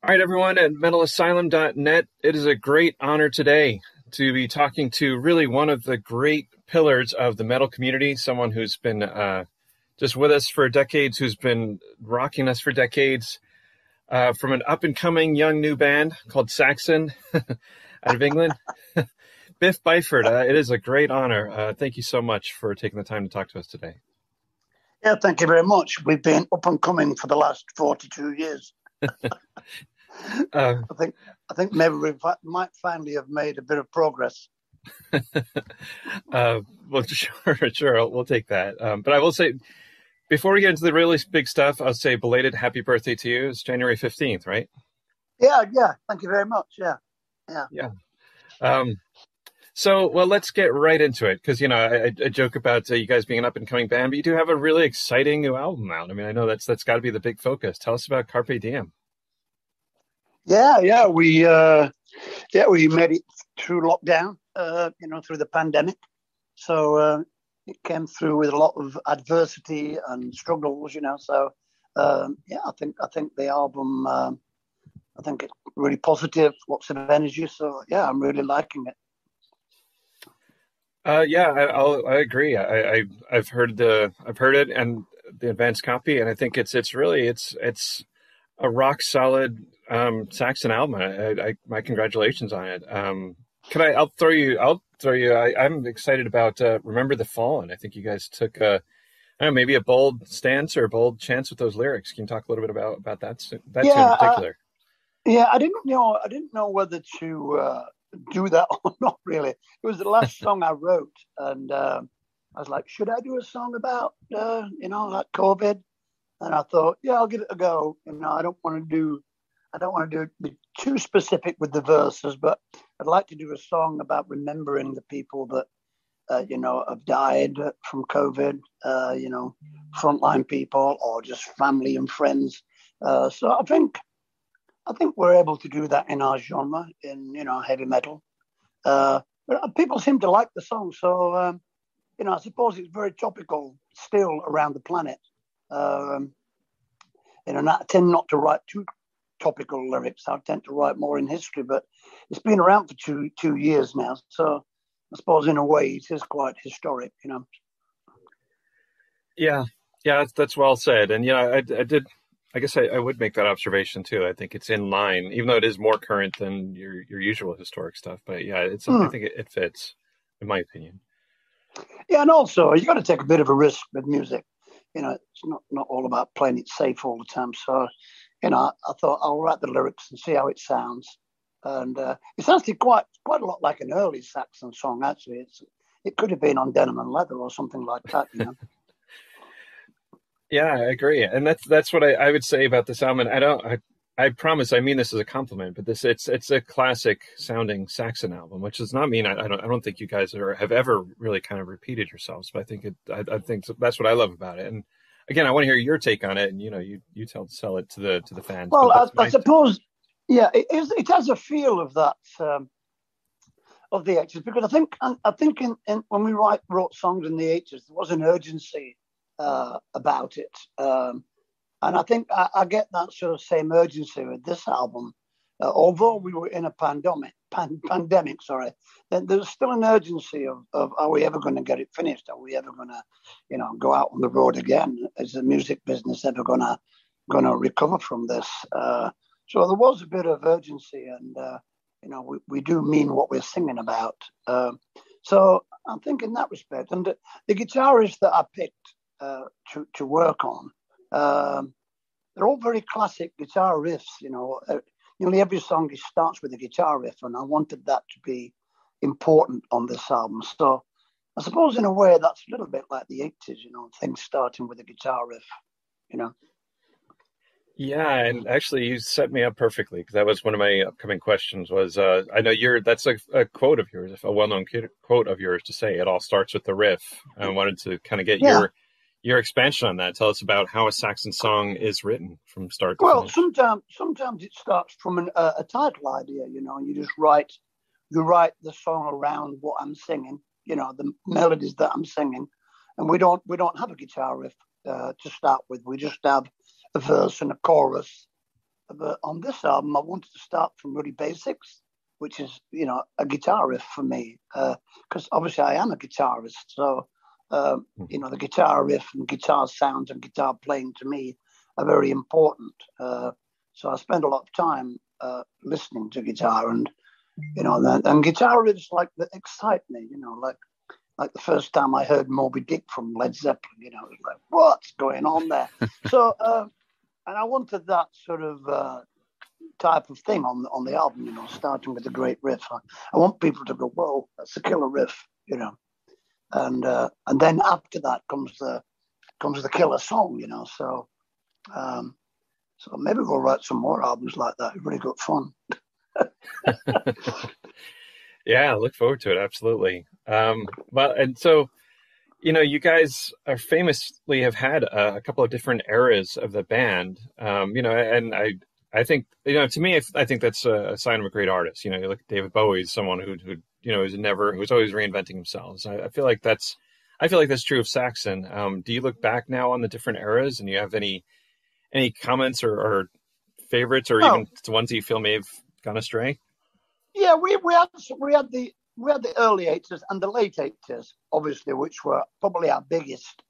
All right, everyone at MetalAsylum.net. It is a great honor today to be talking to really one of the great pillars of the metal community, someone who's been just with us for decades, who's been rocking us for decades, from an up-and-coming young new band called Saxon out of England. Biff Byford, it is a great honor. Thank you so much for taking the time to talk to us today. Yeah, thank you very much. We've been up and coming for the last 42 years. I think maybe we might finally have made a bit of progress. Well, sure, we'll take that. But I will say, before we get into the really big stuff, I'll say belated happy birthday to you. It's January 15th, right? Yeah. Thank you very much. Yeah. So, well, let's get right into it, because, I joke about you guys being an up-and-coming band, but you do have a really exciting new album out. I mean, I know that's got to be the big focus. Tell us about Carpe Diem. Yeah, we made it through lockdown, through the pandemic. So it came through with a lot of adversity and struggles, So I think the album, I think it's really positive, lots of energy. So yeah, I'm really liking it. I agree. I've heard it and the advanced copy, and I think it's really a rock solid Saxon album. My congratulations on it. I'll throw you. I'm excited about Remember the Fallen. I think you guys took maybe a bold stance or a bold chance with those lyrics. Can you talk a little bit about that tune in particular? I didn't know whether to do that or not, really. It was the last song I wrote, and I was like, should I do a song about like COVID? And I thought, yeah, I'll give it a go. I don't want to be too specific with the verses, but I'd like to do a song about remembering the people that have died from COVID, frontline people or just family and friends. So I think we're able to do that in our genre, in heavy metal. But people seem to like the song, so I suppose it's very topical still around the planet. And I tend not to write too topical lyrics. I tend to write more in history, but it's been around for two years now, so I suppose in a way it is quite historic. Yeah, that's well said. And I did. I guess I would make that observation too. I think it's in line, even though it is more current than your usual historic stuff. But yeah, I think it fits, in my opinion. Yeah, and also you got to take a bit of a risk with music. It's not all about playing it safe all the time. So, I thought I'll write the lyrics and see how it sounds. And it sounds quite a lot like an early Saxon song. Actually, it could have been on Denim and Leather or something like that. Yeah, I agree, and that's what I would say about this album. And I promise I mean this as a compliment, but it's a classic sounding Saxon album, which does not mean I don't think you guys have ever really kind of repeated yourselves, but I think that's what I love about it. And again, I want to hear your take on it, and you sell it to the fans. Well, I suppose, yeah, it has a feel of that of the 80s, because I think in when we wrote songs in the 80s, there was an urgency about it. And I think I get that sort of same urgency with this album. Although we were in a pandemic, then there's still an urgency of are we ever going to get it finished? Are we ever going to, go out on the road again? Is the music business ever going to recover from this? So there was a bit of urgency, and we do mean what we're singing about. So I think in that respect, and the guitarists that I picked to work on, they're all very classic guitar riffs. Nearly every song starts with a guitar riff, and I wanted that to be important on this album. So I suppose in a way that's a little bit like the 80s, things starting with a guitar riff. Yeah, and actually you set me up perfectly, because that was one of my upcoming questions. Was I know that's a quote of yours, a well-known quote of yours, to say it all starts with the riff. I wanted to kind of get your expansion on that. Tell us about how a Saxon song is written from start to finish. Well, sometimes it starts from a title idea, and you just write the song around what I'm singing, the melodies that I'm singing, and we don't have a guitar riff to start with. We just have a verse and a chorus, But on this album, I wanted to start from really basics, which is, a guitar riff for me, because obviously I am a guitarist. So, the guitar riff and guitar sounds and guitar playing to me are very important. So I spend a lot of time listening to guitar, and guitar riffs that excite me. Like the first time I heard Moby Dick from Led Zeppelin, it was like, what's going on there? So, and I wanted that sort of type of thing on the album, starting with a great riff. I want people to go, whoa, that's a killer riff, and then after that comes the killer song, So, so maybe we'll write some more albums like that. It's really good fun. Yeah, I look forward to it. Absolutely. And so, you guys are famously have had a couple of different eras of the band. And I think, to me, I think that's a sign of a great artist. You look at David Bowie, someone who who's always reinventing himself. So I feel like that's true of Saxon. Do you look back now on the different eras, and you have any comments or favorites, or even the ones that you feel may have gone astray? Yeah, we had the early 80s and the late 80s, obviously, which were probably our biggest,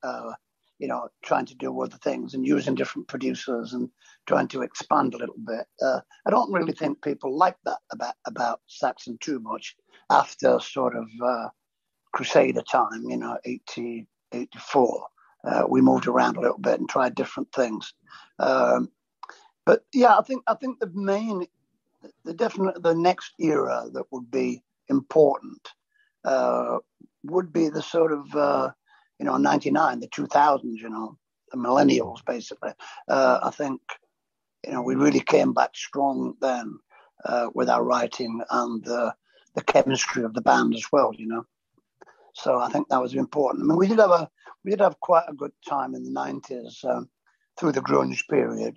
trying to do other things and using different producers and trying to expand a little bit. I don't really think people like that about Saxon too much after sort of Crusader time, 80, 84. We moved around a little bit and tried different things. But yeah, I think the next era that would be important would be the sort of 99, the 2000s, the millennials basically. I think we really came back strong then with our writing and the chemistry of the band as well. So I think that was important. I mean, we did have quite a good time in the 90s through the grunge period.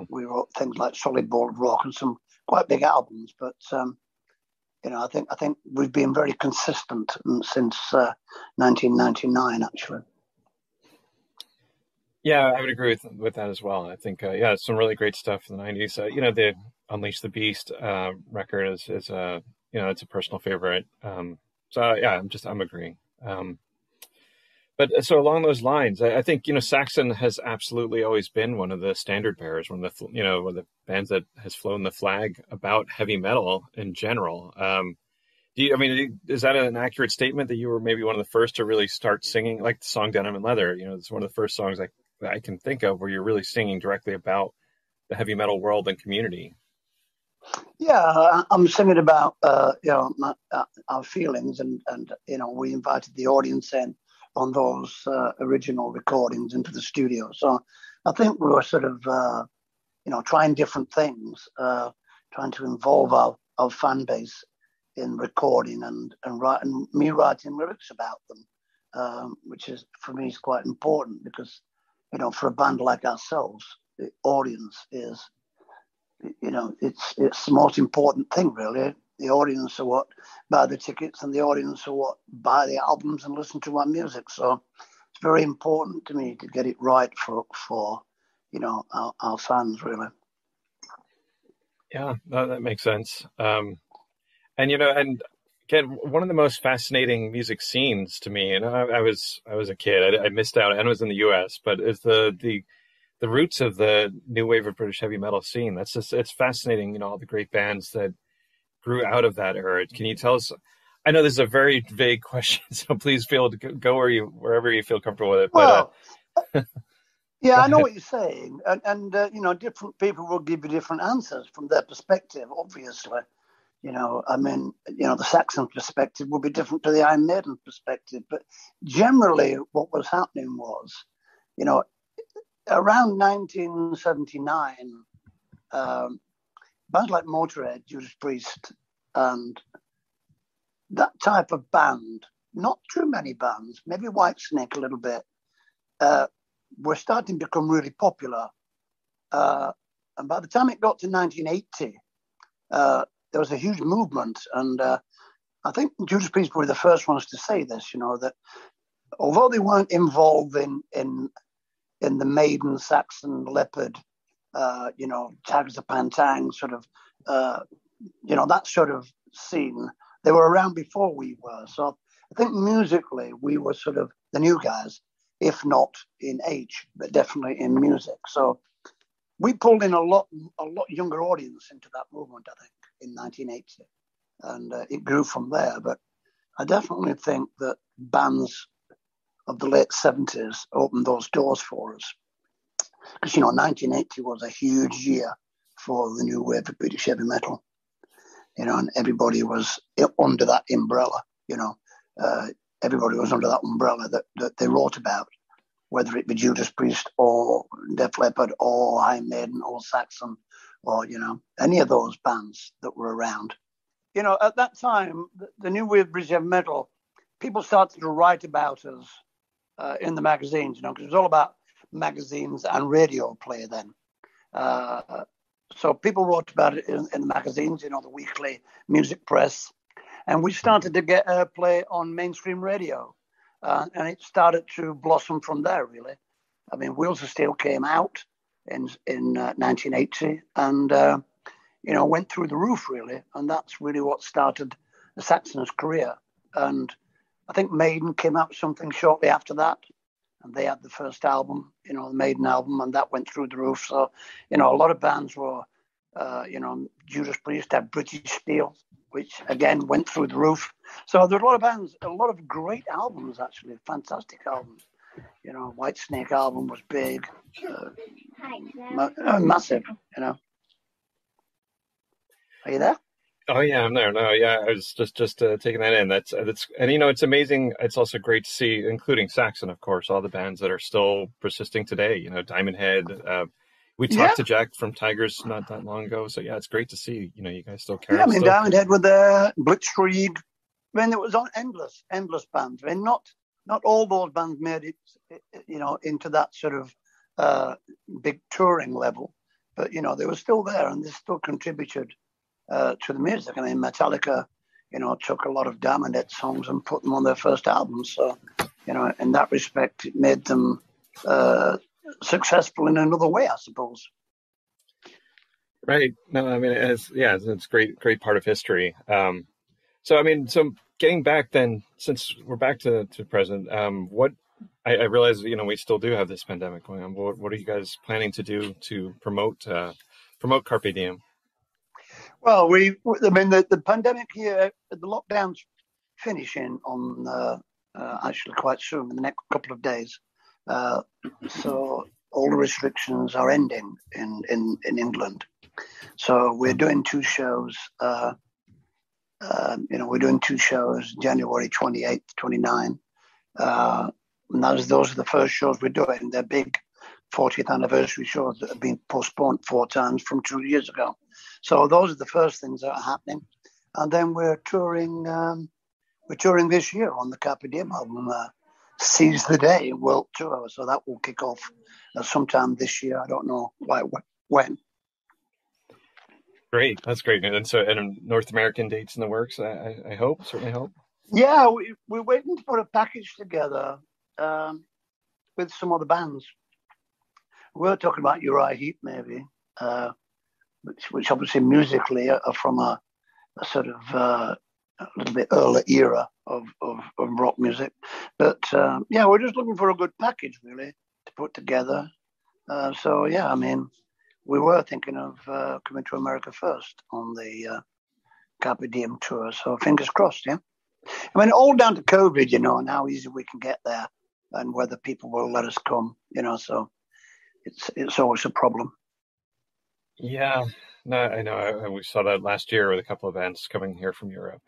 We wrote things like Solid Ball of Rock and some quite big albums, but I think we've been very consistent since 1999, actually. Yeah, I would agree with that as well. I think some really great stuff in the 90s. The Unleash the Beast record is it's a personal favorite. I'm agreeing. But so along those lines, I think, Saxon has absolutely always been one of the standard bearers, one of the bands that has flown the flag about heavy metal in general. Is that an accurate statement that you were maybe one of the first to really start singing, like the song Denim and Leather? It's one of the first songs I can think of where you're really singing directly about the heavy metal world and community. Yeah, I'm singing about, our feelings and we invited the audience in on those original recordings into the studio. So I think we were sort of, trying different things, trying to involve our fan base in recording and writing lyrics about them, which is, for me, is quite important because, for a band like ourselves, the audience is, it's the most important thing, really. The audience are what buy the tickets, and the audience are what buy the albums and listen to our music. So it's very important to me to get it right for our fans, really. Yeah, no, that makes sense. And again, one of the most fascinating music scenes to me, and I was a kid, I missed out, and it was in the U.S., but is the roots of the new wave of British heavy metal scene. It's fascinating, all the great bands that grew out of that era. Can you tell us? I know this is a very vague question, so please feel to go wherever you feel comfortable with it. Well, yeah, I know what you're saying, and different people will give you different answers from their perspective. Obviously, the Saxon perspective will be different to the Iron Maiden perspective. But generally, what was happening was, around 1979. Bands like Motorhead, Judas Priest, and that type of band, not too many bands, maybe Whitesnake a little bit, were starting to become really popular. And by the time it got to 1980, there was a huge movement. And I think Judas Priest were the first ones to say this, that although they weren't involved in the Maiden, Saxon, Leopard Tigers of Pantang, sort of, that sort of scene. They were around before we were. So I think musically we were sort of the new guys, if not in age, but definitely in music. So we pulled in a lot younger audience into that movement, I think, in 1980. And it grew from there. But I definitely think that bands of the late 70s opened those doors for us. Because, 1980 was a huge year for the new wave of British heavy metal, and everybody was under that umbrella, everybody was under that umbrella that they wrote about, whether it be Judas Priest or Def Leppard or Iron Maiden or Saxon or, any of those bands that were around. At that time, the new wave of British heavy metal, people started to write about us in the magazines, because it was all about magazines and radio play then. So people wrote about it in the magazines, the weekly music press. And we started to get airplay on mainstream radio. And it started to blossom from there, really. I mean, Wheels of Steel came out in 1980 and, went through the roof, really. And that's really what started the Saxon's career. And I think Maiden came out with something shortly after that. And they had the first album, the Maiden album, and that went through the roof. So, a lot of bands were, Judas Priest had British Steel, which again went through the roof. So there are a lot of bands, a lot of great albums, actually, fantastic albums. White Snake album was big, massive, Are you there? Oh yeah, I'm there. No, yeah, I was just taking that in. That's and it's amazing. It's also great to see, including Saxon, of course, all the bands that are still persisting today. Diamond Head. We talked to Jack from Tigers not that long ago, so yeah, it's great to see. You guys still carry. Yeah, I mean, Diamond Head were there, Blitzkrieg. I mean, it was on endless bands. I mean, not all those bands made it, into that sort of big touring level, but they were still there and they still contributed to the music. I mean, Metallica, took a lot of Diamond Head songs and put them on their first album. So, in that respect, it made them successful in another way, I suppose. Right. No, I mean, it's great part of history. So getting back then, since we're back to present, what I realize, we still do have this pandemic going on. What are you guys planning to do to promote Carpe Diem? Well, the pandemic here, the lockdown's finishing on actually quite soon, in the next couple of days. So all the restrictions are ending in England. So we're doing two shows. We're doing two shows, January 28th, 29th. And those are the first shows we're doing. They're big 40th anniversary shows that have been postponed 4 times from 2 years ago. So those are the first things that are happening. And then we're touring this year on the Carpe Diem album, Seize the Day World Tour. So that will kick off sometime this year. I don't know quite when. Great. That's great. And so North American dates in the works, I hope, certainly hope. Yeah, we're waiting to put a package together with some other bands. We're talking about Uriah Heep, maybe, which obviously musically are from a sort of a little bit earlier era of rock music. But we're just looking for a good package, really, to put together. We were thinking of coming to America first on the Carpe Diem tour. So fingers crossed, yeah. I mean, all down to COVID, and how easy we can get there and whether people will let us come, so it's always a problem. Yeah, no, I know. We saw that last year with a couple of bands coming here from Europe.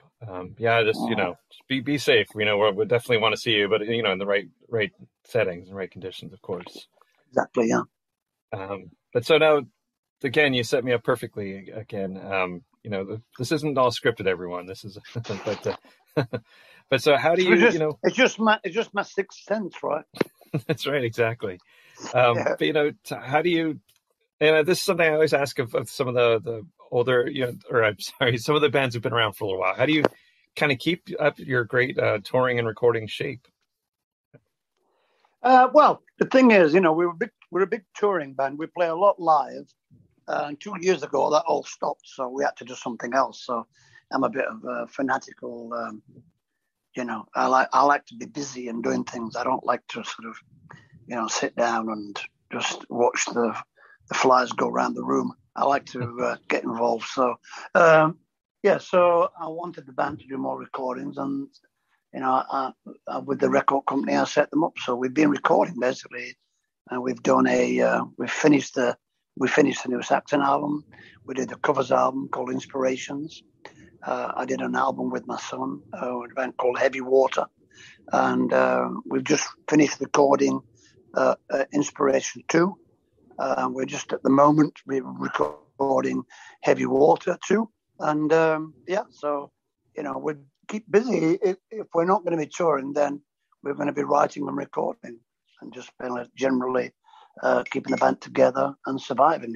Be safe. We definitely want to see you, but in the right settings and right conditions, of course. Exactly. Yeah. But so now, again, you set me up perfectly. Again, this isn't all scripted, everyone. This is, but so how do you, It's just my sixth sense, right? That's right, exactly. But how do you? And this is something I always ask of some of the older, some of the bands who've been around for a little while. How do you kind of keep up your great touring and recording shape? Well, the thing is, we were we're a big touring band. We play a lot live. And 2 years ago, that all stopped, so we had to do something else. So I'm a bit of a fanatical, I like to be busy and doing things. I don't like to sort of, sit down and just watch the flies go around the room. I like to get involved. So, so I wanted the band to do more recordings, and with the record company, I set them up. So we've been recording basically, and we've done we finished the new Saxon album. We did a covers album called Inspirations. I did an album with my son, a band called Heavy Water, and we've just finished recording Inspiration 2. We're just at the moment we're recording Heavy Water 2, and so we keep busy. If we're not going to be touring, then we're going to be writing and recording, and just generally keeping the band together and surviving.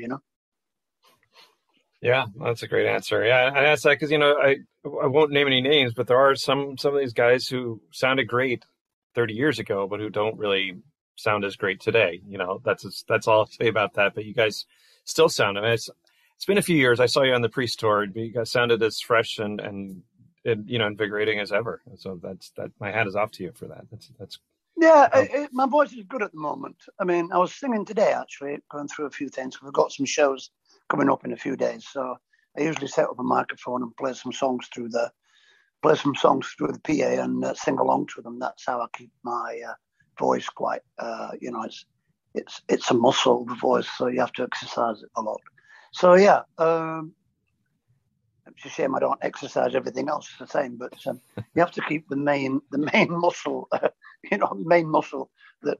Yeah, that's a great answer. Yeah, I asked that because I won't name any names, but there are some of these guys who sounded great 30 years ago, but who don't really sound as great today. That's all I'll say about that. But you guys still sound. I mean, it's been a few years. I saw you on the Priest tour. You guys sounded as fresh and invigorating as ever. So that my hat is off to you for that. That's. Yeah, my voice is good at the moment. I mean, I was singing today actually, going through a few things. We've got some shows coming up in a few days, so I usually set up a microphone and play some songs through the PA and sing along to them. That's how I keep my voice quite. It's a muscle, the voice, so you have to exercise it a lot. So yeah, it's a shame I don't exercise everything else the same, but you have to keep the main muscle, main muscle that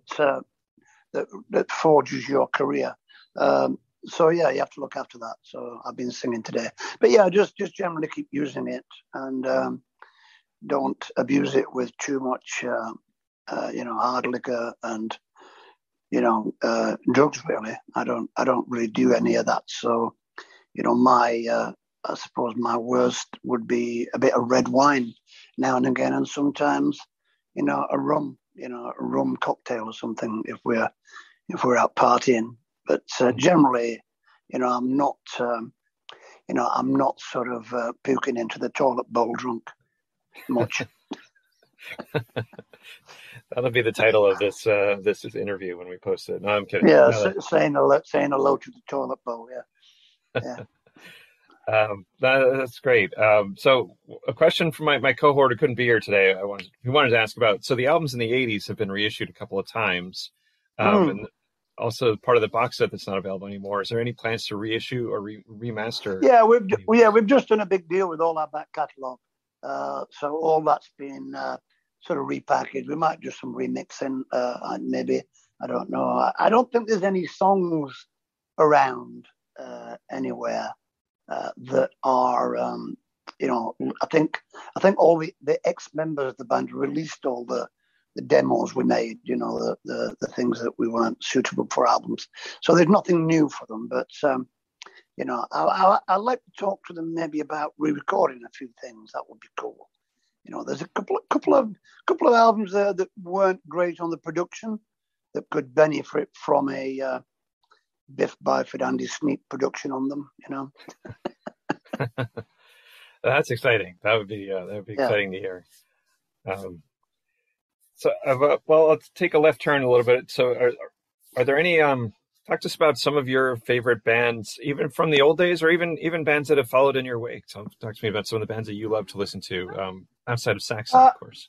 forges your career. So yeah, you have to look after that. So I've been singing today, but yeah, just generally keep using it and don't abuse it with too much, hard liquor and drugs. Really, I don't really do any of that. So I suppose my worst would be a bit of red wine now and again, and sometimes a rum cocktail or something if we're out partying. But generally, I'm not sort of puking into the toilet bowl drunk much. That'll be the title of this interview when we post it. No, I'm kidding. Yeah, saying hello to the toilet bowl. Yeah. That's great. So a question from my cohort who couldn't be here today. He wanted to ask about. So the albums in the '80s have been reissued a couple of times, and also part of the box set that's not available anymore. Is there any plans to reissue or remaster? Yeah, we've just done a big deal with all our back catalogue. So all that's been sort of repackaged. We might do some remixing, maybe. I don't know. I don't think there's any songs around anywhere that are, I think all the ex-members of the band released all the demos we made, the things that we weren't suitable for albums. So there's nothing new for them, but I'd like to talk to them maybe about re-recording a few things. That would be cool. There's a couple of albums there that weren't great on the production that could benefit from a Biff Byford, Andy Sneap production on them. That's exciting. That would be exciting to hear. So, let's take a left turn a little bit. So, are there any? Talk to us about some of your favorite bands, even from the old days, or even bands that have followed in your wake. So, talk to me about some of the bands that you love to listen to, outside of Saxon, of course.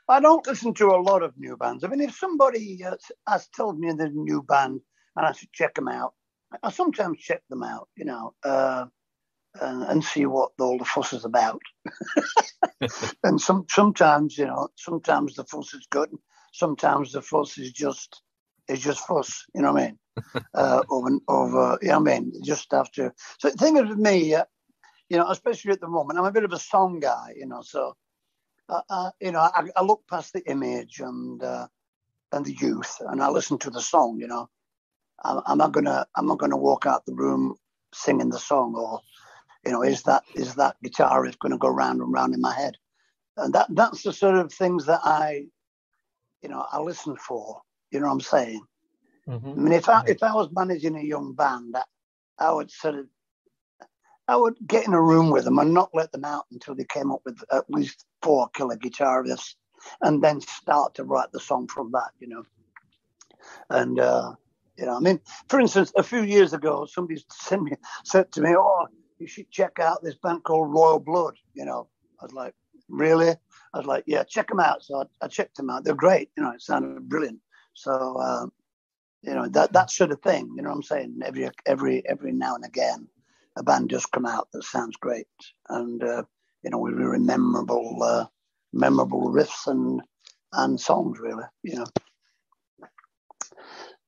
I don't listen to a lot of new bands. I mean, if somebody has told me there's a new band and I should check them out, I sometimes check them out, and see what all the fuss is about. And sometimes the fuss is good. Sometimes the fuss is just fuss. You know what I mean? Over. You know what I mean? You just have to. So the thing is with me, especially at the moment, I'm a bit of a song guy. So I look past the image and the youth, and I listen to the song. I'm not gonna walk out the room singing the song, or is that guitar riff going to go round and round in my head? And that's the sort of things that I listen for. You know what I'm saying? I mean, if I was managing a young band, I would get in a room with them and not let them out until they came up with at least 4 killer guitar riffs, and then start to write the song from that, And I mean, for instance, a few years ago, somebody said to me, "Oh, you should check out this band called Royal Blood." I was like, "Really?" I was like, "Yeah, check them out." So I checked them out. They're great. It sounded brilliant. So that sort of thing. You know what I'm saying? Every now and again, a band does come out that sounds great, and with really memorable riffs and songs, really.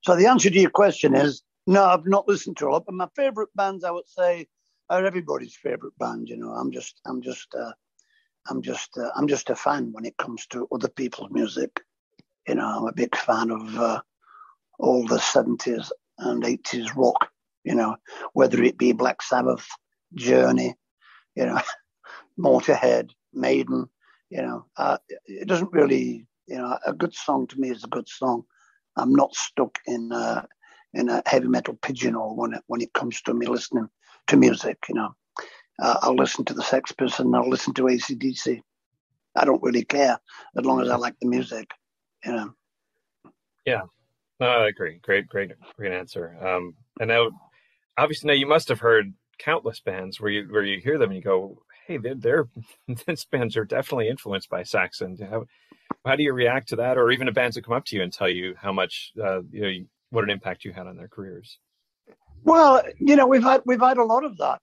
So the answer to your question is no. I've not listened to a lot, but my favorite bands, I would say, are everybody's favorite band. I'm just a fan when it comes to other people's music. I'm a big fan of all the 70s and 80s rock. Whether it be Black Sabbath, Journey, Motorhead, Maiden. It doesn't really. A good song to me is a good song. I'm not stuck in a heavy metal pigeonhole when it comes to me listening to music. I'll listen to the Sex Pistols and I'll listen to AC/DC. I don't really care as long as I like the music. Yeah, no, I agree. Great answer. And now, obviously, now you must have heard countless bands where you hear them and you go, "Hey, these bands are definitely influenced by Saxon." How do you react to that, or even the bands that come up to you and tell you how much what an impact you had on their careers? Well, we've had a lot of that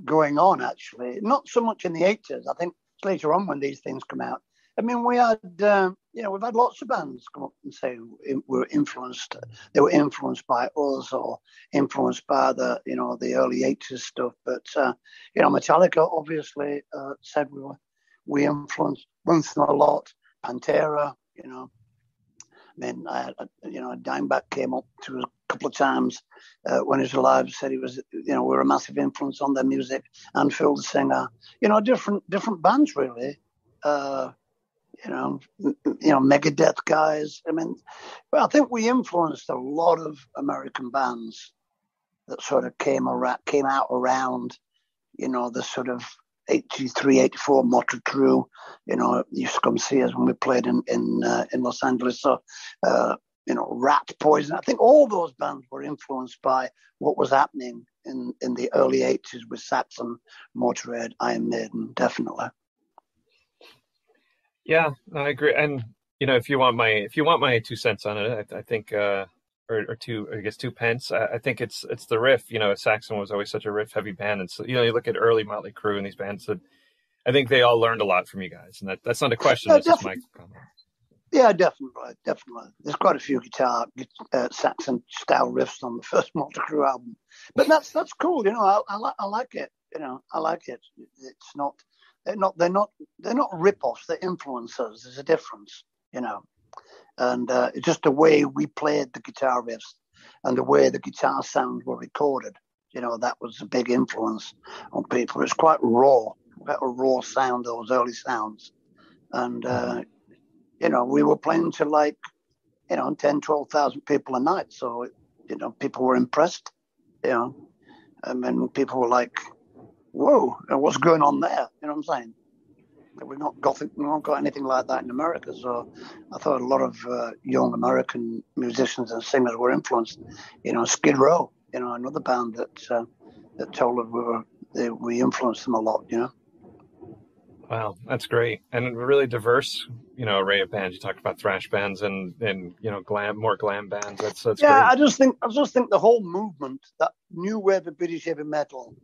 going on, actually. Not so much in the 80s. I think it's later on when these things come out. I mean, we've had lots of bands come up and say they were influenced by us or influenced by the early 80s stuff. But Metallica obviously said we influenced them a lot. Pantera, I mean, Dimebag came up to us a couple of times when he was alive. Said he was, we were a massive influence on their music. And Phil the singer, different bands really. Megadeth guys. I mean, I think we influenced a lot of American bands that sort of came out around, the sort of 83, 84 Motley Crue, used to come see us when we played in Los Angeles. So, Rat, Poison. I think all those bands were influenced by what was happening in the early 80s with Saxon, Motorhead, Iron Maiden, definitely. Yeah, I agree. And if you want my 2 cents on it, I think or 2 pence. I think it's the riff. Saxon was always such a riff heavy band, and so you look at early Motley Crue and these bands that I think they all learned a lot from you guys, and that's not a question. That's just my comment. Yeah, definitely. There's quite a few Saxon style riffs on the first Motley Crue album, but that's cool. I like it. I like it. It's not. They're not rip-offs. They're influencers. There's a difference. And it's just the way we played the guitar riffs and the way the guitar sounds were recorded. That was a big influence on people. It's quite raw, quite a raw sound, those early sounds. And, we were playing to 10, 12,000 people a night. So, people were impressed, and then people were like, whoa, what's going on there? You know what I'm saying? We've not got anything like that in America. So I thought a lot of young American musicians and singers were influenced. Skid Row, another band that told us we influenced them a lot. Wow, that's great, and a really diverse, array of bands. You talked about thrash bands and more glam bands. That's great. I just think the whole movement, that new wave of British heavy metal,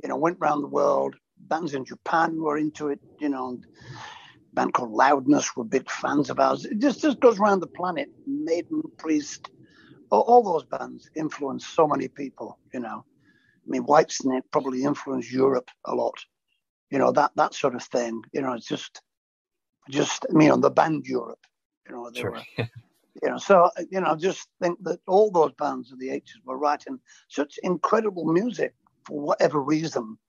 went around the world. Bands in Japan were into it, a band called Loudness were big fans of ours. It just goes around the planet. Maiden, Priest, all those bands influenced so many people, I mean, Whitesnake probably influenced Europe a lot, that sort of thing. It's just the band Europe, they sure. were, so, I just think that all those bands of the 80s were writing such incredible music for whatever reason.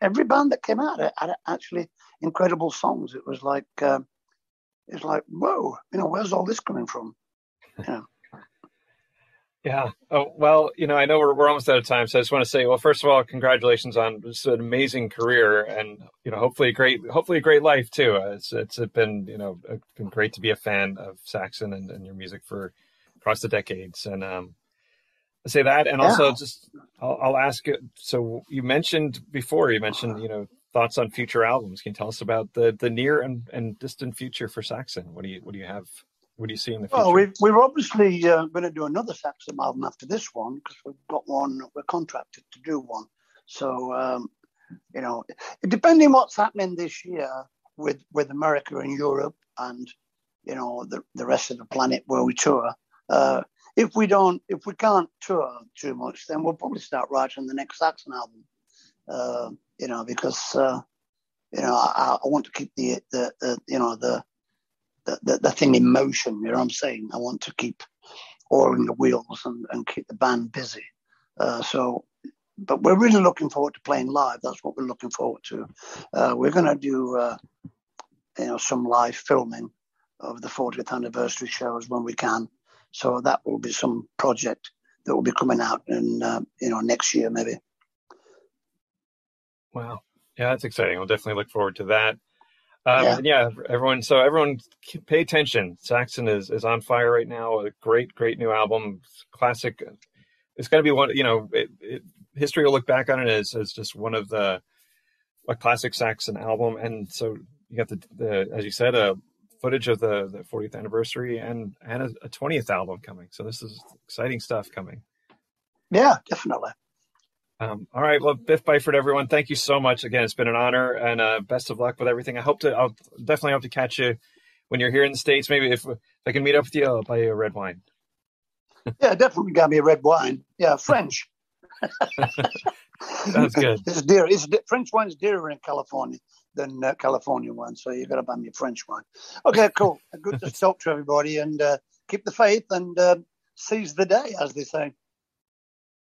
Every band that came out had actually incredible songs. It was like, whoa, where's all this coming from? Yeah. Oh, well, I know we're almost out of time, so I just want to say, well, first of all, congratulations on just an amazing career, and hopefully a great life too. It's been it's been great to be a fan of Saxon and your music for across the decades, and I say that, and Yeah. also just I'll ask you. So you mentioned before, thoughts on future albums. Can you tell us about the near and distant future for Saxon? What do you have? What do you see in the Well, future? we're obviously going to do another Saxon album after this one because we've got one. We're contracted to do one. So depending what's happening this year with America and Europe and the rest of the planet where we tour. If we can't tour too much, then we'll probably start writing the next Saxon album. Because I want to keep the thing in motion. You know what I'm saying? I want to keep oiling the wheels and keep the band busy. But we're really looking forward to playing live. That's what we're looking forward to. We're going to do some live filming of the 40th anniversary shows when we can. So that will be some project that will be coming out in next year maybe. Wow. Yeah, that's exciting. We'll definitely look forward to that. Yeah. Everyone pay attention. Saxon is on fire right now. A great new album, classic. It's going to be one. History will look back on it as just one of a classic Saxon album. And so you got the as you said, footage of the 40th anniversary and a 20th album coming. So this is exciting stuff coming. Yeah, definitely. All right. Well, Biff Byford, everyone, thank you so much. Again, it's been an honor, and best of luck with everything. I'll definitely hope to catch you when you're here in the States. Maybe if I can meet up with you, I'll buy you a red wine. Yeah, definitely got me a red wine. Yeah, French. Sounds good. It's dear. French wine is dearer in California than California wine, so you got to buy me a French wine. Okay, cool. Good to talk to everybody, and keep the faith and seize the day, as they say.